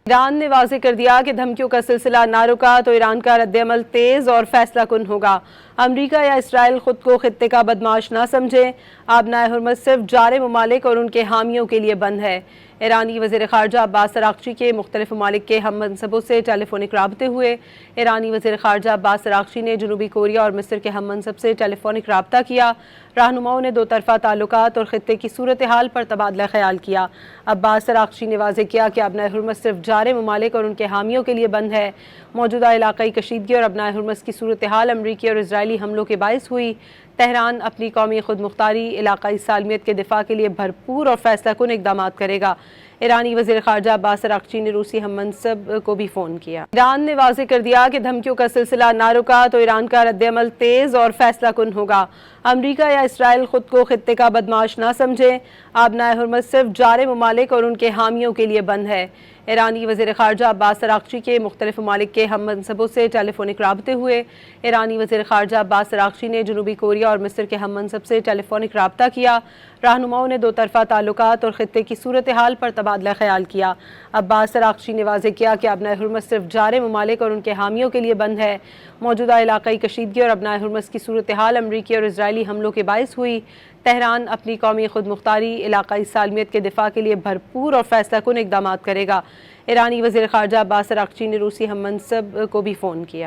ایران نے واضح کر دیا کہ دھمکیوں کا سلسلہ نہ رکا تو ایران کا رد عمل تیز اور فیصلہ کن ہوگا۔ امریکہ یا اسرائیل خود کو خطے کا بدمعاش نہ سمجھیں، آبنائے حرمت صرف جار ممالک اور ان کے حامیوں کے لیے بند ہے۔ ایرانی وزیر خارجہ عباس اراغچی کے مختلف ممالک کے ہم منصبوں سے ٹیلی فونک رابطے ہوئے۔ ایرانی وزیر خارجہ عباس اراغچی نے جنوبی کوریا اور مصر کے ہم منصب سے ٹیلی فونک رابطہ کیا۔ رہنماؤں نے دو طرفہ تعلقات اور خطے کی صورتحال پر تبادلہ خیال کیا۔ عباس اراغچی نے واضح کیا کہ آبنائے حرمت صرف جار ممالک اور ان کے حامیوں کے لیے بند ہے۔ موجودہ علاقائی کشیدگی اور آبنائے حرمت کی صورتحال امریکی اور اسرائیلی حملوں کے باعث ہوئی۔ تہران اپنی قومی خود مختاری، علاقائی سالمیت کے دفاع کے لیے بھرپور اور فیصلہ کن اقدامات کرے گا۔ ایرانی وزیر خارجہ عباس اراغچی نے روسی ہم منصب کو بھی فون کیا۔ ایران نے واضح کر دیا کہ دھمکیوں کا سلسلہ نہ رکا تو ایران کا رد عمل تیز اور فیصلہ کن ہوگا۔ امریکہ یا اسرائیل خود کو خطے کا بدمعاش نہ سمجھیں، آبنائے حرمت صرف جار ممالک اور ان کے حامیوں کے لیے بند ہے۔ ایرانی وزیر خارجہ عباس اراغچی کے مختلف ممالک کے ہم منصبوں سے ٹیلی فونک رابطے ہوئے۔ ایرانی وزیر خارجہ عباس اراغچی نے جنوبی کوریا اور مصر کے ہم منصب سے ٹیلی فونک رابطہ کیا۔ رہنماؤں نے دو طرفہ تعلقات اور خطے کی صورتحال پر تبادلہ خیال کیا۔ عباس اراغچی نے واضح کیا کہ آبنائے حرمت صرف جار ممالک اور ان کے حامیوں کے لیے بند ہے۔ موجودہ علاقائی کشیدگی اور آبنائے حرمت کی صورتحال امریکی اور اسرائیلی حملوں کے باعث ہوئی۔ تہران اپنی قومی خود مختاری، علاقائی سالمیت کے دفاع کے لیے بھرپور اور فیصلہ کن اقدامات کرے گا۔ ایرانی وزیر خارجہ عباس اراغچی نے روسی ہم منصب کو بھی فون کیا۔